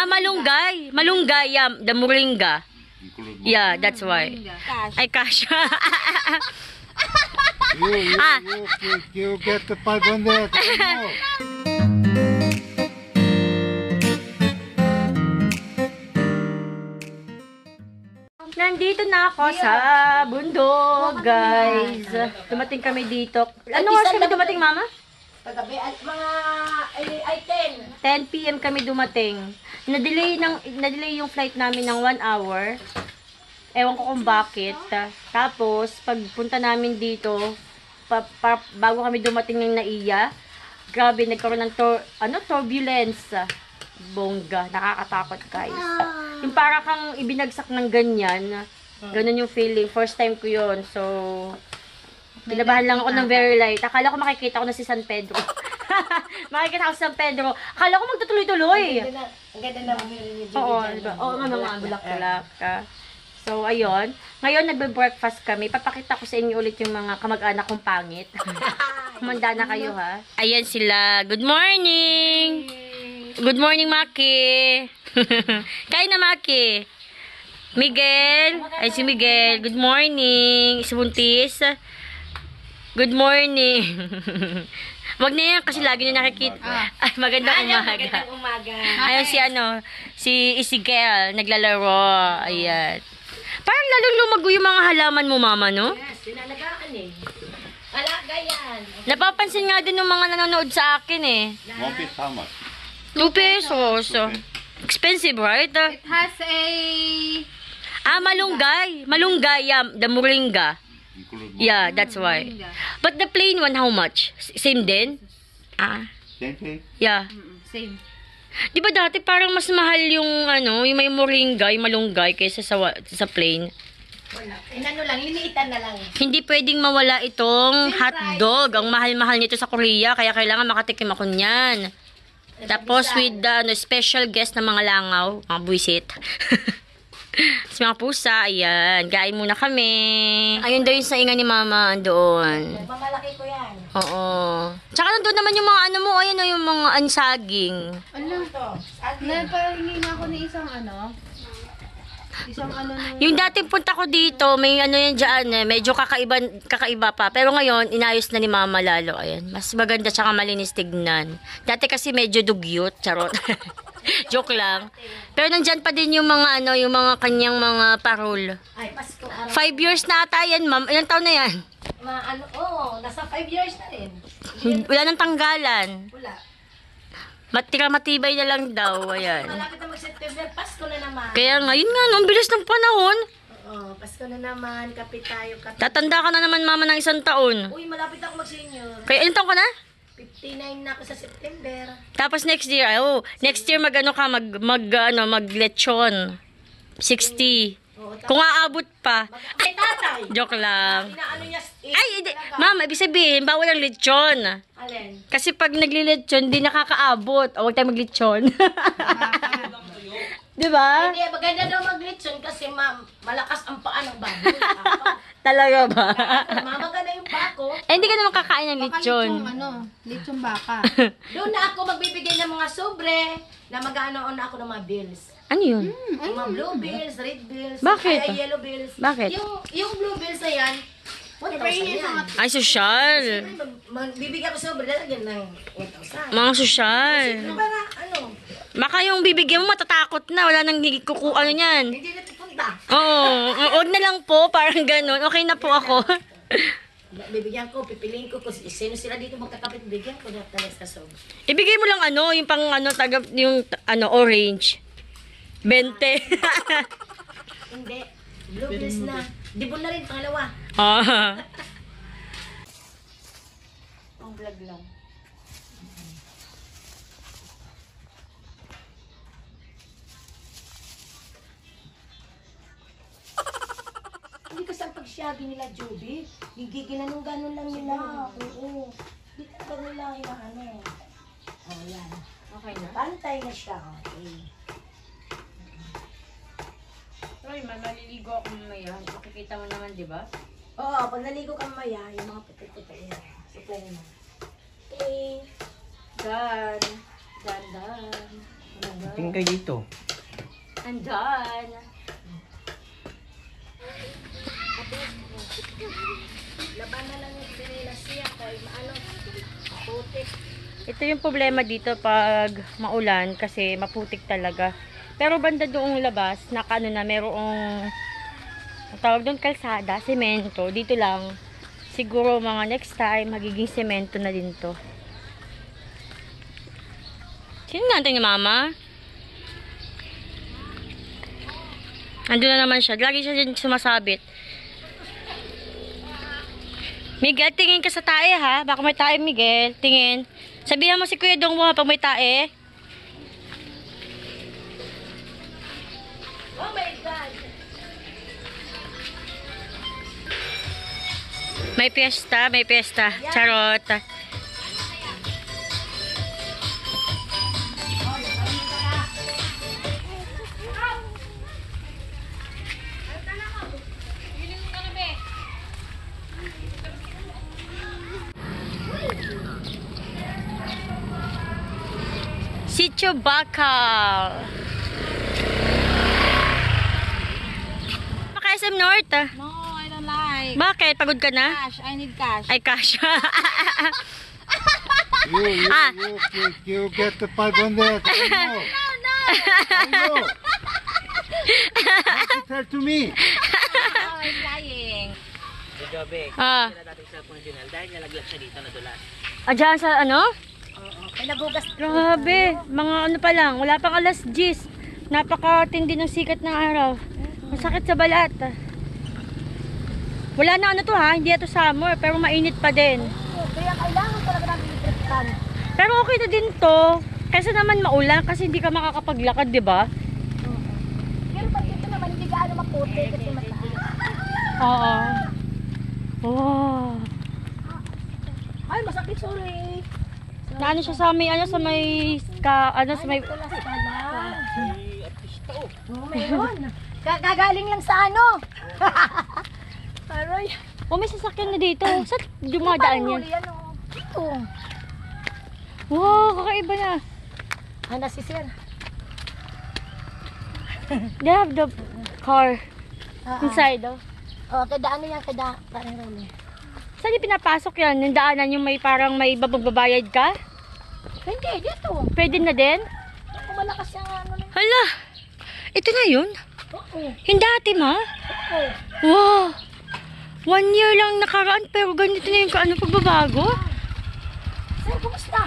Malunggay. Malunggay, yeah, the moringa. Yeah, that's why. Ay, cash. You get the 500. Nandito na ako sa bundok, guys. Dumating kami dito. Ano oras kami dumating, Mama? Kagabi, mga ay 10. 10 PM kami dumating. Na-delay yung flight namin ng 1 hour. Ewan ko kung bakit. Tapos, pagpunta namin dito, bago kami dumating ng Naiya, grabe, nagkaroon ng turbulence. Bongga. Nakakatakot, guys. Yung para kang ibinagsak ng ganyan. Ganun yung feeling. First time ko yun. So, kinabahan lang ako ng very light. Akala ko makikita ko na si San Pedro. Makikita ako si San Pedro. Akala ko magtutuloy-tuloy. Ang ganda na mamili. Oo, diba? Oo, mga bulak-bulak. So, ayun. Ngayon, nagbe-breakfast kami. Papakita ko sa inyo ulit yung mga kamag-anak kong pangit. Kumanda na kayo, ha? Ayan sila. Good morning! Good morning, Maki! Kain na, Maki! Miguel! Ay, si Miguel. Good morning! Si Buntis. Good morning! Wag na yan kasi lagi na nakikita. Ay, magandang umaga. Magandang umaga. Ayun si Isigel, naglalaro. Ayan. Parang lalong lumago yung mga halaman mo, Mama, no? Yes, sinalagaan eh. Alaga yan. Napapansin nga din ng mga nanonood sa akin eh. 1 piece how much? 2 pesos. Expensive, right? It has a... Malunggay. Malunggay, yeah, the moringa. Yeah, that's why. But the plain one, how much? Same din? Same thing? Yeah. Same. Di ba dati parang mas mahal yung yung may moringa, yung malunggay kaysa sa plain? Wala. Lang, liniitan na lang. Hindi pwedeng mawala itong hotdog. Ang mahal-mahal nito sa Korea, kaya kailangan makatikim ako niyan. Tapos with the special guest na mga langaw, mga buwisit. Sa mga pusa, ayan. Kain muna kami. Ayun daw yung saingan ni Mama doon. Mamalaki ko yan. Oo. Tsaka nandun naman yung mga ayan o yung mga ansaging. Ano? Napahingi na ako ng isang Yung dating punta ko dito, may yan dyan medyo kakaiba pa. Pero ngayon, inayos na ni Mama lalo. Ayan. Mas maganda tsaka malinis tignan. Dati kasi medyo dugyot, charot. Joke lang. Pero nandyan pa din yung mga yung mga kanyang mga parol. Ay, Pasko. 5 years na ata yan, Ma'am. Ilang taon na yan? Nasa 5 years na rin. Wala nang tanggalan. Wala. Matibay na lang daw. Ayan. Malapit na mag-September, Pasko na naman. Kaya ngayon nga, ang bilis ng panahon. Oo, Pasko na naman, kape tayo, kape. Tatanda ka na naman, Mama, ng 1 taon. Uy, malapit ako mag-senior. Kaya ilang taon ka na? 59 na ako sa September. Tapos next year, next year mag-lechon. 60. Kung aabot pa. Ay, tatay! Joke lang. Inaano niya, Ay, Ma'am, ibig sabihin, bawal ang lechon. Alin? Kasi pag naglilechon, di nakakaabot. O, huwag tayo maglechon. Di ba? Hindi, maganda daw mag-lechon kasi malakas ang paa ng baboy. Talaga ba? Maganda yung bako. Hindi ka naman kakain ng lechon. Lechon baka. Doon na ako magbibigay ng mga sobre na mag-aanoon na ako ng mga bills. Ano yun? Yung mga blue bills, red bills, Bakit? ay yellow bills. Bakit? Yung blue bills na yan, 1,000 yan. Ay, sosyal. Magbibigay ako sobre, lalagyan ng 1,000. Mga sosyal. Para Baka yung bibigyan mo matatakot na. Wala nang niyan. hindi na pupunta. Oo. Huwag na lang po. Parang ganun. Okay na po ako. Bibigyan ko, pipiliin ko kung sino sila dito magkakapit, bigyan ko na talas sa sobre. Ibigay mo lang yung pang orange. 20. Hindi. Blue bills na. Dibon na rin, pangalawa. Ang vlog lang. Hindi kasi ang pagsyagi nila, Judy. Ginanong-ganon lang nila. Oo. Hindi ka nila hinaano. Yan. Okay na? Pantay na siya. Okay. Troy, maliligo ako mamaya. Makikita mo naman, di ba? Oo, pag naligo ka mamaya, yung mga puti-puti yan. Supply mo. Okay. Dan. Dan. Tingin kayo dito. Andyan. Laban na lang yung sinilas siya. Kaya maano, putik. Ito yung problema dito pag maulan kasi maputik talaga. Pero banda doong labas, naka ano na, merong ang tawag doon kalsada, semento. Dito lang, siguro mga next time, magiging semento na din to. Sino natin ni Mama? Andun na naman siya. Lagi siya din sumasabit. Miguel, tingin ka sa tae ha. Baka may tae, Miguel. Tingin. Sabihan mo si Kuya Dong mo pag may tae. Oh my God! May piyesta, may piyesta. Charot. Sitio Bakal. Baka SM North. No, I don't like. Bakit? Pagod ka na? Cash, I need cash. Ay, cash. You get the 500. I know. I know. What you tell to me? Oh, I'm lying. Gabi. Ah. Sila dating sa phone Junel dahil nalaglag siya dito nadulas. Diyan sa ano? May nagugas. Grabe. Mga ano pa lang. Wala pang alas 10. Napakatindi ng sikat ng araw. Masakit sa balat. Wala na ano to ha. Hindi ito summer. Pero mainit pa din. Kaya kailangan talaga namin itriptan. Pero okay na din to. Kaysa naman maulan kasi hindi ka makakapaglakad, di ba? Pero pag dito naman, hindi gaano maputi kasi mataas. Oo. Wow. Ay, masakit, sorry. Na ano siya sa may ano sa may sa may Tulas ka lang. Oh, meron. Gagaling lang sa ano. Aray. may sasakyan na dito. Saan dumadaan yan? Yan, oh. Ito. Wow, kakaiba na. Handa si Sir. They have the car inside, oh. Oh, kada ano yan, kada parang role. Saan yung pinapasok yan? Yung daanan yung may parang may babagbabayad ka? Hindi, dito. Pwede na din? Kung malakas yung ano na. Hala! Ito na yun? Oo. Hindi dati, ma? Oo. Wow! 1 year lang nakaraan pero ganito na yung ano pagbabago? Sir, kumusta?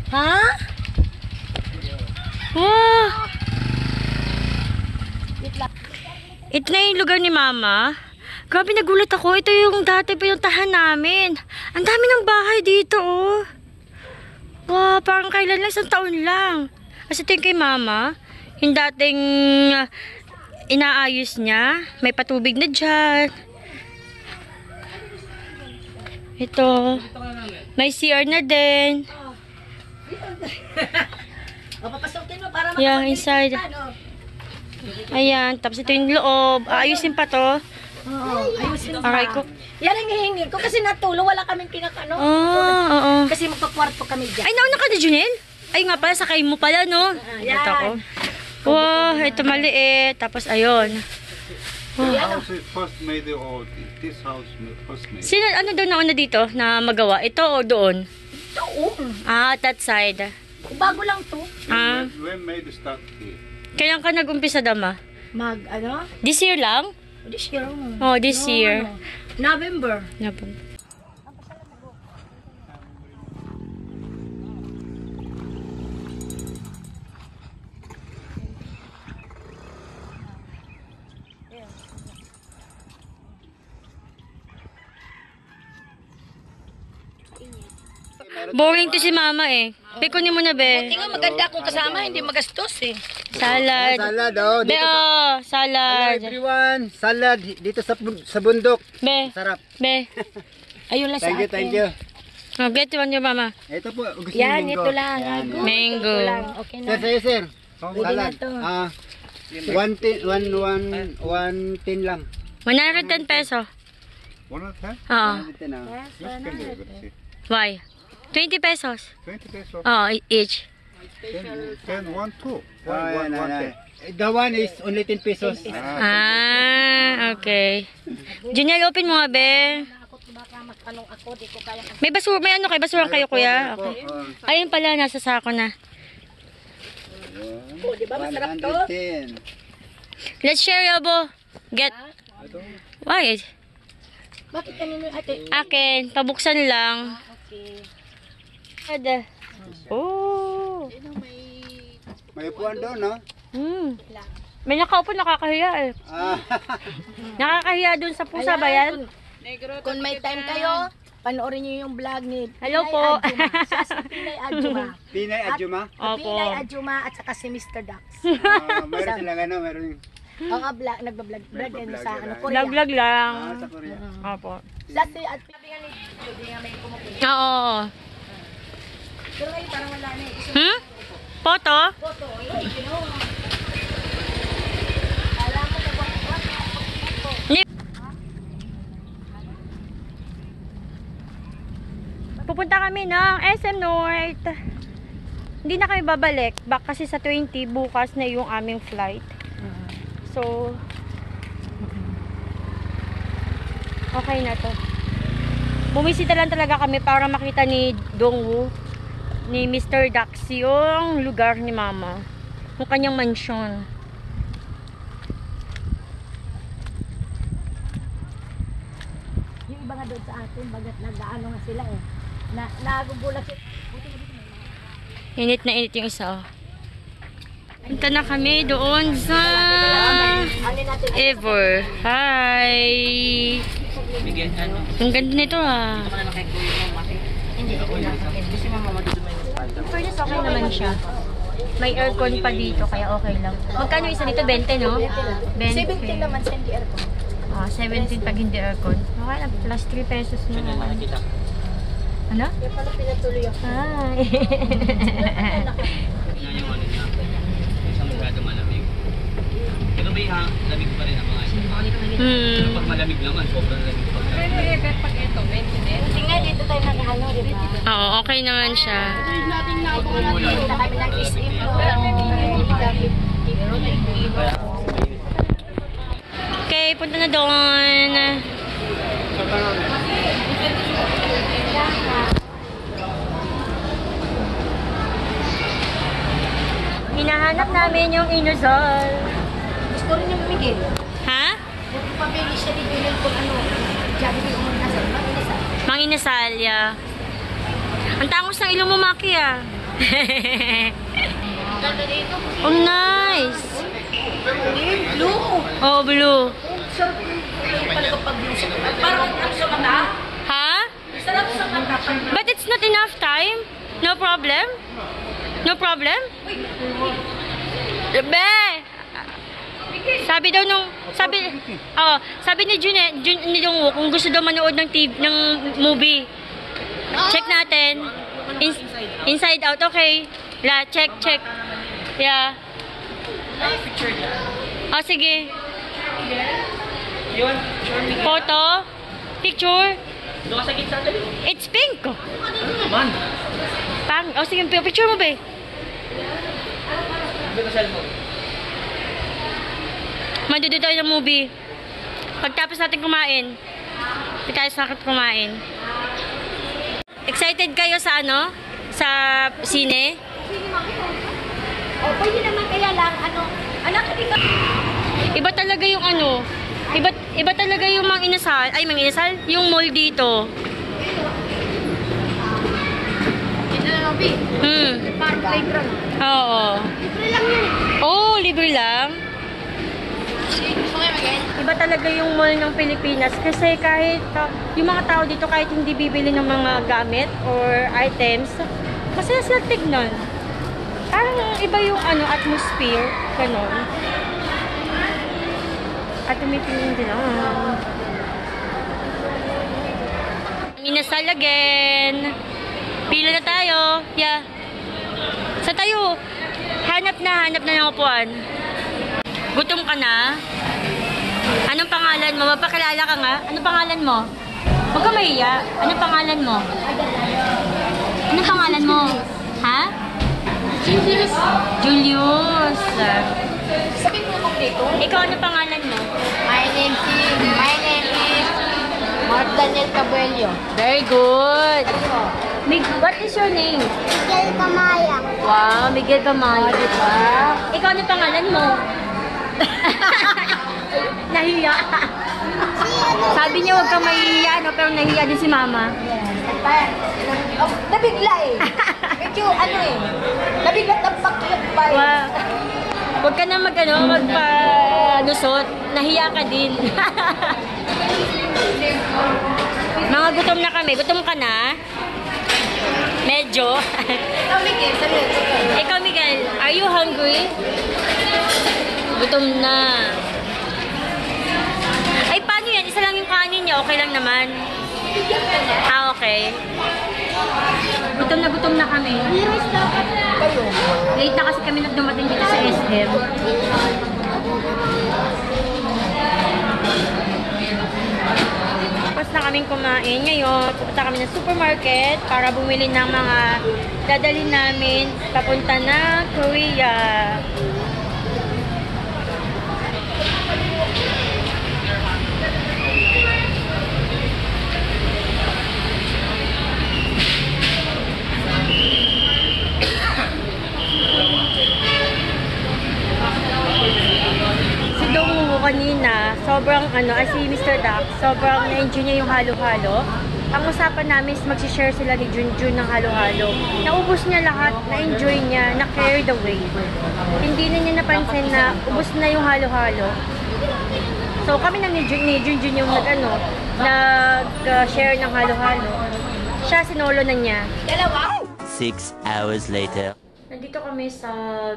Ha? Wow! Ito na yung lugar ni Mama. Grabe, nagulat ako. Ito yung dati pinuntahan namin. Ang dami ng bahay dito, oh. Wow, parang kailan lang, 1 taon lang. Kasi ito yung kay Mama. Yung dating inaayos niya. May patubig na dyan. Ito. May CR na din. O, papasukin mo para Yeah, inside. Ayan, tapos ito yung loob. Aayusin pa to. Oo, ayusin mo. Aray ko. Yan ang hihingi ko kasi natulong. Wala kaming pinakano. Oo. Kasi magpakwarto kami dyan. Ay, nauna ka na, Junel? Ay nga pala, sakay mo pala, no? yan. Ito ko. Wow, ito maliit. Tapos, ayun. The house is first made or this house first made? Sino, ano daw nauna dito na magawa? Ito o doon? Doon. Ah, that side. Bago lang to. Ah, When made the start here? kailan ka nag-umpisa, Dama? Ano? This year lang? This year. Oh, this year. November. Napun- Boring to si Mama eh. Pikunin mo na, be. Tingnan maganda kung kasama, hindi magastos eh. Salad. Salad, oh. Be, oh, Hello salad. everyone. Salad dito sa bundok. Be, Sarap. be. Ayun lang sa Thank you, akin. thank you. Oh, get one your Mama. Ito po, gusto Yan, niyo ito lang. Mango. Ito lang. Okay na. Sir, sir, sir. Pwede Salad. na to. 110 lang. 110 peso. 110? Oo. 110 ah. Just can do it. See. Why? 20 pesos. 20 pesos. Oh, each. 10, 1, 2. Ayan, ayan. The one is only 10 pesos. Okay. Junior, open mo nga, be. May basura, may ano kayo? Basura kayo, kuya? Okay. Ayun pala, nasa sako na. Oh, di ba masarap to? 110. Let's share, Yobo. Get. Why? Bakit kanino ate? Akin, pabuksan lang. Okay. Ada. Oh. May upuan doon, no? May nakaupo, nakakahiya eh. Ah, Nakakahiya dun sa pusa ba yan? Kung may time kayo, panoorin niyo yung vlog ni Hello Pinay po. Adjuma. Siya si Pinay Adjuma. Pinay Adjuma. Opo. Pinay Adjuma at saka si Mr. Dax. Mayroon silang ano, mayroon. Ang vlog, nagbablog din sa ano, Korea. Vlog-vlog lang. Sa Korea. Opo. Dati at sabi nga ni Judy nga may kumukuha. Oo. Pero ngayon parang wala na eh. Photo? Photo, yun, ginawa. Alam mo na Pupunta kami ng SM North. Hindi na kami babalik. Back kasi sa 20, bukas na yung aming flight. So, okay na to. Bumisita lang talaga kami para makita ni Dongwoo, ni Mr. Dax, yung lugar ni Mama. Yung kanyang mansion. yung iba nga doon sa atin, bagat nag-ano nga sila eh. Nagugulat sila. Init na init yung isa. Punta na kami doon sa Ano natin? Ever. Hi! Bigyan, ano, Ang ganda nito ah. ako na nakikuyo mo, mati. Hindi ako yun. Gusto mo mamadudumay yung palda. Fairness, okay naman siya. May aircon pa dito, kaya okay lang. Magkano isa dito? 20, no? 17 naman sa hindi aircon. Ah, 17 pag hindi aircon. Okay lang, plus 3 pesos Yun yung na. nakikita. Ano? Kaya pala pinatuloy ako. Hi! Tingnan yung ano niya. Isa masyado malamig. Pero may lamig pa rin ang mga isa. Pero pag malamig naman, sobrang lamig pa rin. Tingnan dito tayo nag-ano, di ba? Oo, okay naman siya. Kita kami ng SM. Okay, punta na doon. Hinahanap namin yung inusol. Gusto rin niya mamigil. Ha? Kung pabili siya ni Bilil kung ano, Jollibee o Manasal, mag-inasal. Mang inasalya. Ang tangos ng ilong mo, Maki, ah. Ganda dito. Oh, nice. Blue. Oh, blue. Sarap yung pala kapag blue sa mata. Parang ang sa mata. Ha? Sarap sa mata. But it's not enough time? No problem? No problem? Be! Sabi daw nung, sabi ni ni Jungwoo kung gusto daw manood ng TV, ng movie. Check natin. Inside Out, okay. Check. Yeah. Oh, sige. Yun, sure me. Photo? Picture? Doon ka sa gitsa dali. It's pink. Man, Oh, sige, picture mo ba? sabi ko cellphone. Mandudo tayo ng movie. Pagtapos natin kumain. Hindi tayo sakit kumain. Excited kayo sa ano? Sa sine? O, pwede naman kaya lang, ano, anak, hindi ka. Iba talaga yung ano. Iba talaga yung Mang Inasal. Ay, Mang Inasal? Yung mall dito. Ito na lang, B. Parang playground. Oo. Libre lang yun. Oh, libre lang. Gusto kayo mag-end? Iba talaga yung mall ng Pilipinas kasi kahit yung mga tao dito kahit hindi bibili ng mga gamit or items, masaya sila tignan. Parang iba yung ano atmosphere, ganon. At tumitingin din lang. Inasal again. Pila na tayo. Yeah. Sa tayo. Hanap na ng upuan. Gutom ka na? Anong pangalan mo? Mapakilala ka nga? Anong pangalan mo? Huwag ka mahiya. Anong pangalan mo? Anong pangalan mo? Ha? Julius. Sabihin mo kompleto. Ikaw, ano pangalan mo? My name is Mark Daniel Cabello. Very good. What is your name? Miguel Kamaya. Wow, Miguel Kamaya, di ba? Ikaw, ano pangalan mo? Nahiya. Sabi niya huwag kang mahihiya, no? Pero nahiya din si Mama. Oh, nabigla eh. Medyo ano eh. Nabigat ang pakyat pa eh. Wow. Huwag ka na magpa-lusot. Nahiya ka din. Mga gutom na kami. Gutom ka na? Medyo. Ikaw, Miguel, sabihin. Ikaw, Miguel, are you hungry? Gutom na. Ay, paano yan? Isa lang yung kanin niya. Okay lang naman. Ah, okay. Gutom na kami. Kayo. Late na kasi kami dumating dito sa SM. Tapos na kaming kumain. Ngayon, pupunta kami ng supermarket para bumili ng mga dadalhin namin papunta na Korea. Si Dongwoo kanina, sobrang si Mr. Duck, sobrang na-enjoy niya yung halo-halo. Ang usapan namin is mag-share sila ni Junjun ng halo-halo. Naubos niya lahat, na-enjoy niya, na-carried away. Hindi na niya napansin na ubos na yung halo-halo. So kami na ni Junjun yung nag-share ng halo-halo. Siya, sinolo na niya. 6 hours later. Nandito kami sa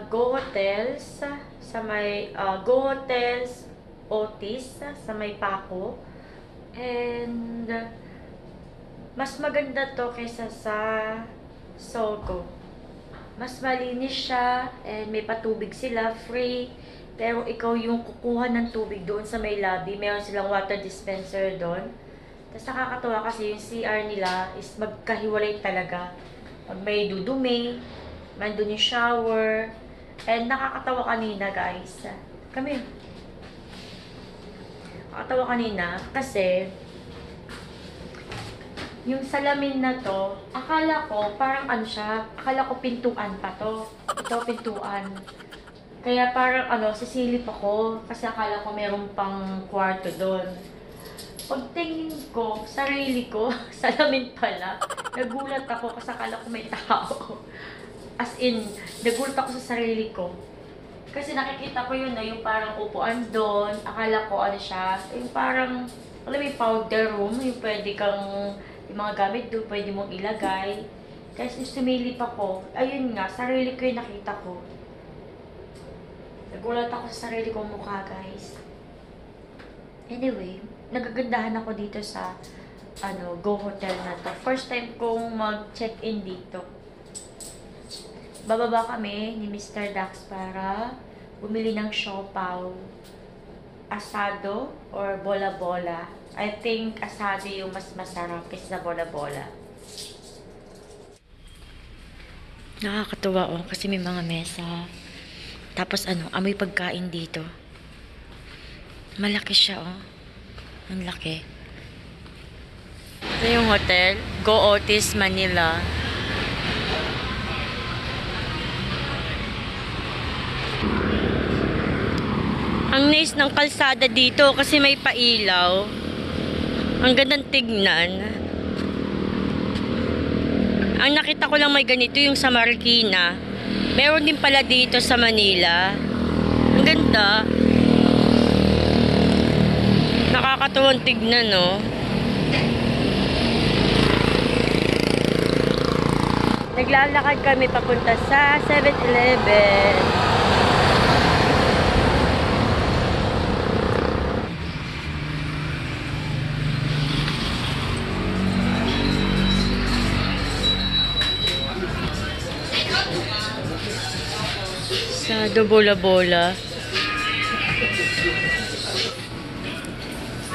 Go Hotels, sa may Go Hotels Otis, sa may Paco. And mas maganda to kaysa sa Sogo. Mas malinis siya and may patubig sila, free. Pero ikaw yung kukuha ng tubig doon sa may lobby. Meron silang water dispenser doon. Tapos nakakatawa kasi yung CR nila is magkahiwalay talaga. Pag may dudumi, nandun yung shower. And nakakatawa kanina, guys. Kami. Nakakatawa kanina kasi yung salamin na to, akala ko parang akala ko pintuan pa to. Ito, pintuan. Kaya parang sisilip ako kasi akala ko meron pang kwarto doon. Pagtingin ko, sarili ko, salamin pala. Nagulat ako kasi akala ko may tao. As in, nagulat ako sa sarili ko. Kasi nakikita ko yun yung parang upuan doon. Akala ko siya, yung parang, yung powder room, yung pwede kang, yung mga gamit doon, pwede mong ilagay. Kasi sumilip ako, ayun nga, sarili ko yung nakita ko. Nagulat ako sa sarili kong mukha, guys. Anyway, nagagandahan ako dito sa Go Hotel na to. First time kong mag-check-in dito. Bababa kami ni Mr. Dax para bumili ng siopaw, asado or bola-bola. I think asado yung mas masarap kaysa bola-bola. Nakakatuwa kasi may mga mesa. Tapos amoy pagkain dito. Malaki siya Ang laki. Ito yung hotel. Go Otis, Manila. Ang nice ng kalsada dito kasi may pailaw. Ang gandang tignan. Ang nakita ko lang may ganito yung sa Marikina. Meron din pala dito sa Manila. Ang ganda. Nakakatuwang tignan, no? Naglalakad kami papunta sa 7-Eleven. Sa bola-bola.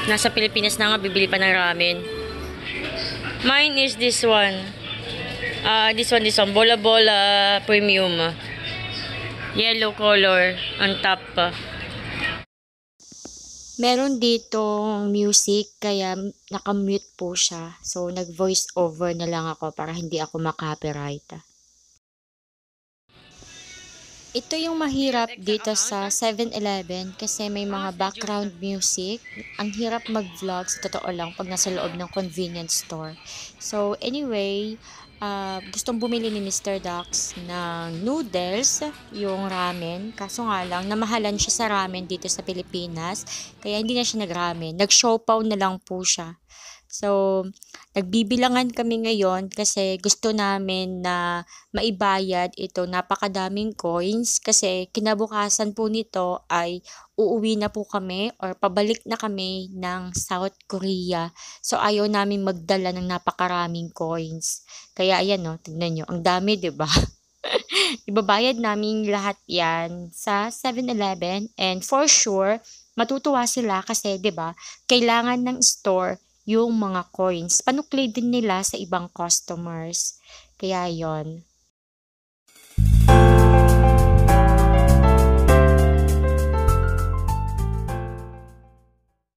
Nasa Pilipinas na nga, bibili pa ng ramen. Mine is this one. This one. Bola-bola premium. Yellow color on top. Meron ditong music, kaya nakamute po siya. So, nag-voice over na lang ako para hindi ako makopyright. Ito yung mahirap dito sa 7-Eleven kasi may mga background music. Ang hirap mag-vlog sa totoo lang pag nasa loob ng convenience store. So anyway, gustong bumili ni Mr. Dax ng noodles, yung ramen. Kaso nga lang, namahalan siya sa ramen dito sa Pilipinas. Kaya hindi na siya nag-ramen. Nag-siopaw na lang po siya. So, nagbibilangan kami ngayon kasi gusto namin na maibayad ito napakadaming coins kasi kinabukasan po nito ay uuwi na po kami or pabalik na kami ng South Korea. So, ayaw namin magdala ng napakaraming coins. Kaya ayan no, tignan nyo, ang dami 'di ba? Ibabayad namin lahat yan sa 7-Eleven and for sure, matutuwa sila kasi 'di ba, kailangan ng store yung mga coins. Panukli din nila sa ibang customers. Kaya yon.